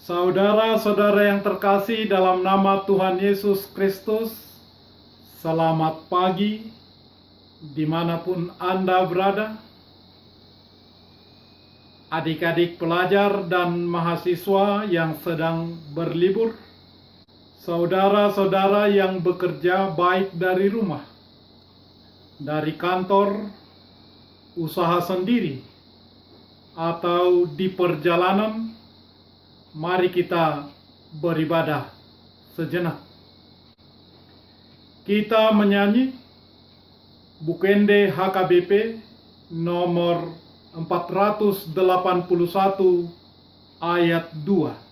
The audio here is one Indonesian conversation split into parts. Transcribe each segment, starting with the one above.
Saudara-saudara yang terkasih dalam nama Tuhan Yesus Kristus, selamat pagi dimanapun Anda berada. Adik-adik pelajar dan mahasiswa yang sedang berlibur, saudara-saudara yang bekerja baik dari rumah, dari kantor, usaha sendiri, atau di perjalanan, mari kita beribadah sejenak. Kita menyanyi Bukende HKBP nomor 481 ayat 2.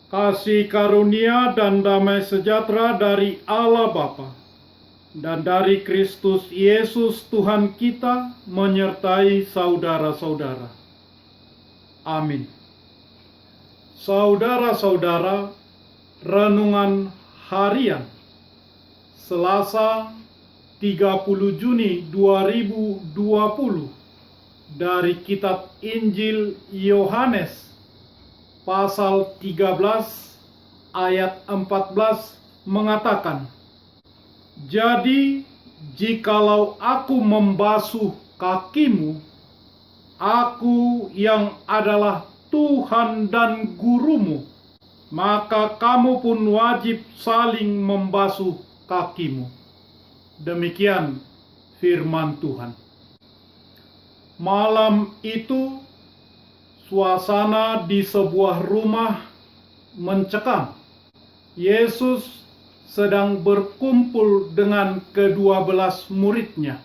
Kasih karunia dan damai sejahtera dari Allah Bapa dan dari Kristus Yesus Tuhan kita menyertai saudara-saudara. Amin. Saudara-saudara, renungan harian Selasa 30 Juni 2020 dari kitab Injil Yohanes pasal 13 ayat 14 mengatakan, "Jadi jikalau aku membasuh kakimu, aku yang adalah Tuhan dan gurumu, maka kamu pun wajib saling membasuh kakimu." Demikian firman Tuhan. Malam itu suasana di sebuah rumah mencekam. Yesus sedang berkumpul dengan ke-12 muridnya.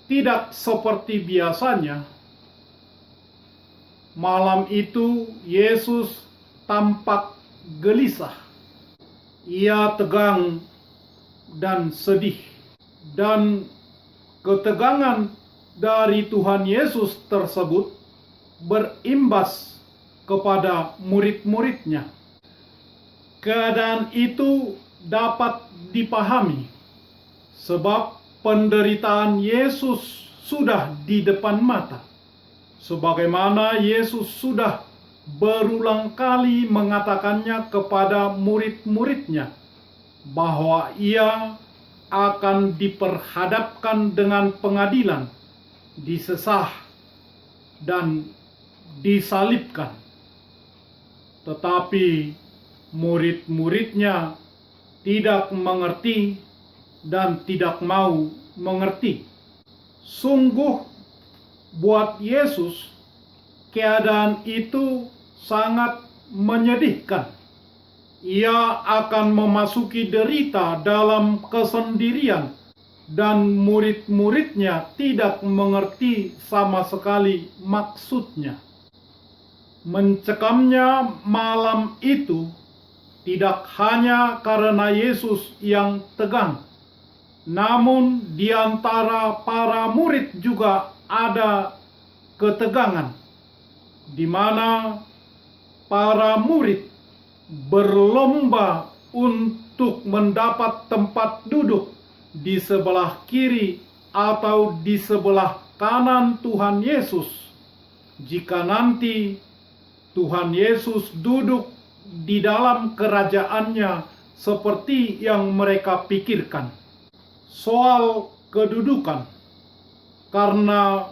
Tidak seperti biasanya, malam itu Yesus tampak gelisah. Ia tegang dan sedih, dan ketegangan dari Tuhan Yesus tersebut berimbas kepada murid-muridnya. Keadaan itu dapat dipahami sebab penderitaan Yesus sudah di depan mata. Sebagaimana Yesus sudah berulang kali mengatakannya kepada murid-muridnya bahwa ia akan diperhadapkan dengan pengadilan, disesah, dan disalibkan. Tetapi murid-muridnya tidak mengerti dan tidak mau mengerti. Sungguh buat Yesus keadaan itu sangat menyedihkan. Ia akan memasuki derita dalam kesendirian, dan murid-muridnya tidak mengerti sama sekali maksudnya. Mencekamnya malam itu tidak hanya karena Yesus yang tegang, namun di antara para murid juga ada ketegangan, di mana para murid berlomba untuk mendapat tempat duduk di sebelah kiri atau di sebelah kanan Tuhan Yesus, jika nanti Tuhan Yesus duduk di dalam kerajaannya seperti yang mereka pikirkan. Soal kedudukan, karena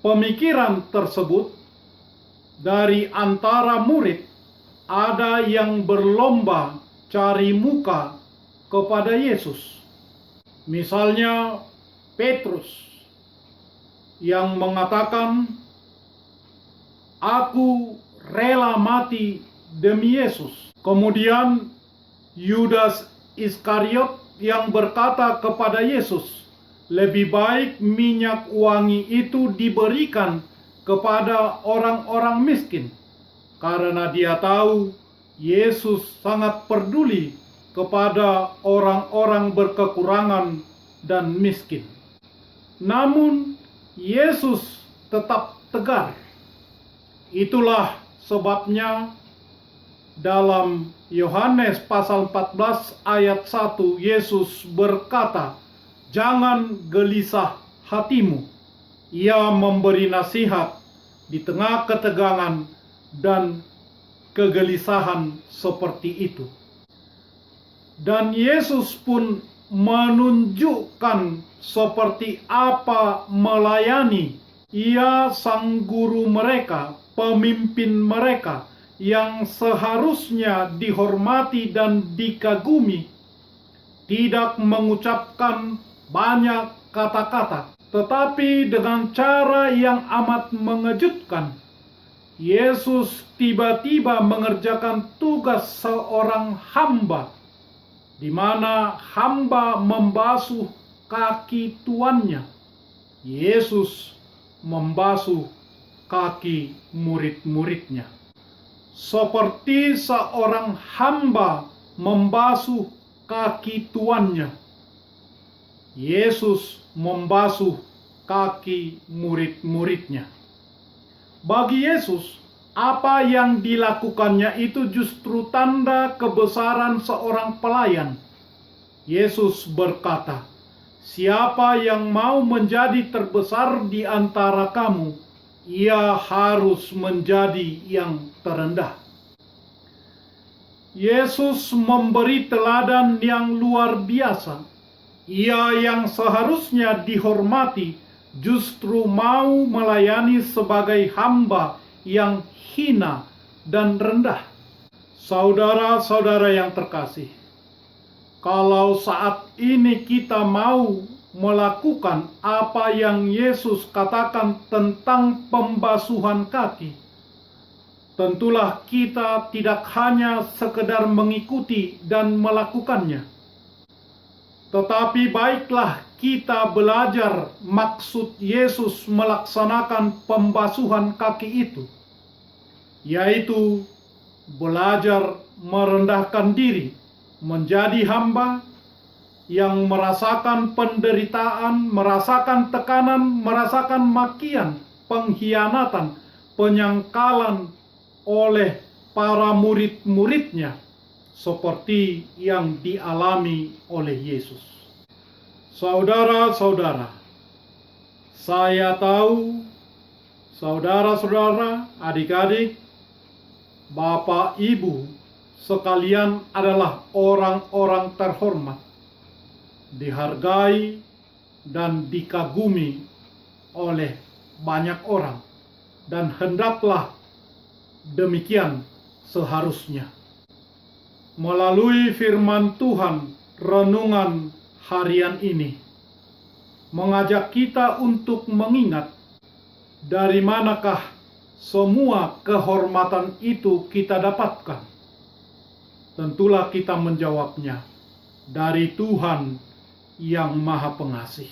pemikiran tersebut dari antara murid ada yang berlomba cari muka kepada Yesus. Misalnya Petrus yang mengatakan, "Aku rela mati demi Yesus." Kemudian Yudas Iskariot yang berkata kepada Yesus, "Lebih baik minyak wangi itu diberikan kepada orang-orang miskin," karena dia tahu Yesus sangat peduli kepada orang-orang berkekurangan dan miskin. Namun Yesus tetap tegar. Itulah sebabnya dalam Yohanes pasal 14 ayat 1 Yesus berkata, "Jangan gelisah hatimu." Ia memberi nasihat di tengah ketegangan dan kegelisahan seperti itu. Dan Yesus pun menunjukkan seperti apa melayani. Ia sang guru mereka, pemimpin mereka, yang seharusnya dihormati dan dikagumi, tidak mengucapkan banyak kata-kata, tetapi dengan cara yang amat mengejutkan, Yesus tiba-tiba mengerjakan tugas seorang hamba, di mana hamba membasuh kaki tuannya. Yesus membasuh kaki murid-muridnya. Seperti seorang hamba membasuh kaki tuannya, Yesus membasuh kaki murid-muridnya. Bagi Yesus, apa yang dilakukannya itu justru tanda kebesaran seorang pelayan. Yesus berkata, "Siapa yang mau menjadi terbesar di antara kamu, ia harus menjadi yang terendah." Yesus memberi teladan yang luar biasa. Ia yang seharusnya dihormati justru mau melayani sebagai hamba yang hina dan rendah. Saudara-saudara yang terkasih, kalau saat ini kita mau melakukan apa yang Yesus katakan tentang pembasuhan kaki, tentulah kita tidak hanya sekedar mengikuti dan melakukannya, tetapi baiklah kita belajar maksud Yesus melaksanakan pembasuhan kaki itu, yaitu belajar merendahkan diri, menjadi hamba yang merasakan penderitaan, merasakan tekanan, merasakan makian, pengkhianatan, penyangkalan oleh para murid-muridnya, seperti yang dialami oleh Yesus. Saudara-saudara, saya tahu saudara-saudara, adik-adik, bapak, ibu sekalian adalah orang-orang terhormat, dihargai dan dikagumi oleh banyak orang, dan hendaklah demikian seharusnya. Melalui firman Tuhan, renungan harian ini mengajak kita untuk mengingat dari manakah semua kehormatan itu kita dapatkan. Tentulah kita menjawabnya, dari Tuhan yang Maha Pengasih.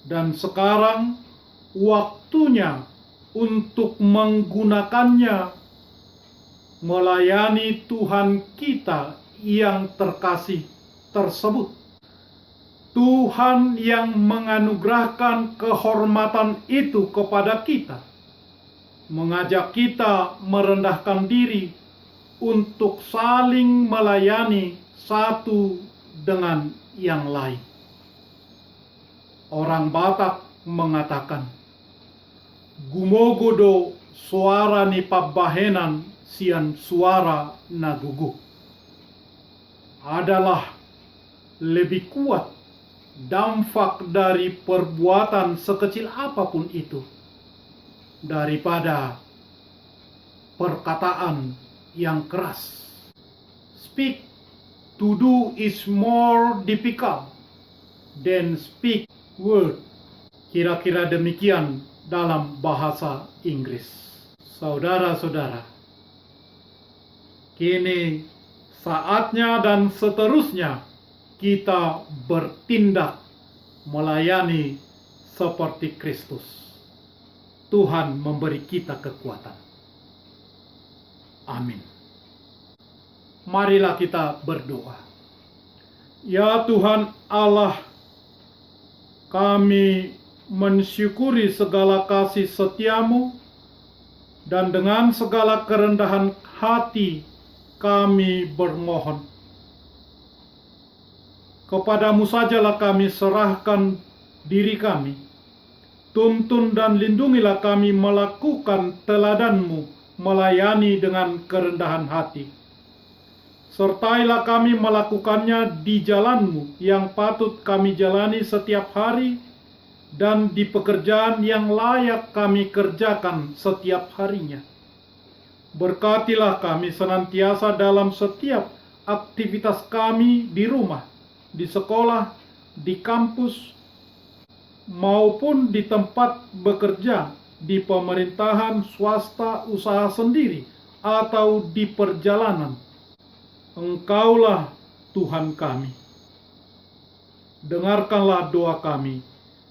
Dan sekarang waktunya untuk menggunakannya melayani Tuhan kita yang terkasih tersebut. Tuhan yang menganugerahkan kehormatan itu kepada kita, mengajak kita merendahkan diri untuk saling melayani satu dengan yang lain. Orang Batak mengatakan, "Gumogodo suara ni pabbahenan sian suara nagugu." Adalah lebih kuat dampak dari perbuatan sekecil apapun itu daripada perkataan yang keras. Speak To do is more difficult than speak word. Kira-kira demikian dalam bahasa Inggris. Saudara-saudara, kini saatnya dan seterusnya kita bertindak melayani seperti Kristus. Tuhan memberi kita kekuatan. Amin. Marilah kita berdoa. Ya Tuhan Allah, kami mensyukuri segala kasih setiamu, dan dengan segala kerendahan hati kami bermohon. Kepadamu sajalah kami serahkan diri kami. Tuntun dan lindungilah kami melakukan teladanmu, melayani dengan kerendahan hati. Sertailah kami melakukannya di jalanmu yang patut kami jalani setiap hari, dan di pekerjaan yang layak kami kerjakan setiap harinya. Berkatilah kami senantiasa dalam setiap aktivitas kami di rumah, di sekolah, di kampus, maupun di tempat bekerja, di pemerintahan, swasta, usaha sendiri, atau di perjalanan. Engkaulah Tuhan kami. Dengarkanlah doa kami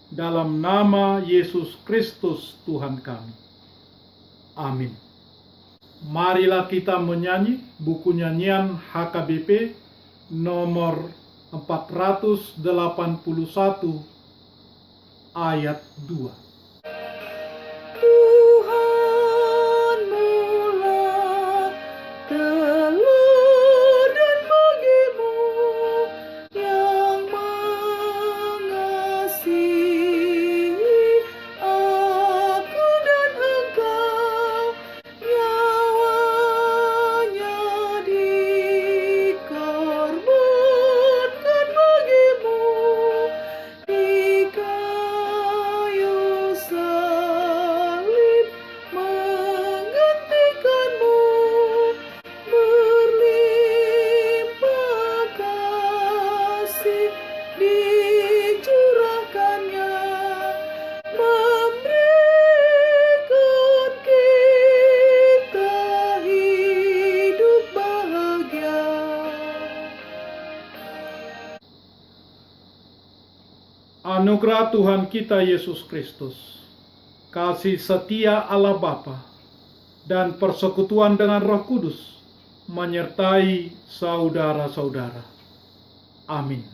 dalam nama Yesus Kristus Tuhan kami. Amin. Marilah kita menyanyi buku nyanyian HKBP nomor 481 ayat 2. Anugerah Tuhan kita Yesus Kristus, kasih setia Allah Bapa, dan persekutuan dengan Roh Kudus menyertai saudara-saudara. Amin.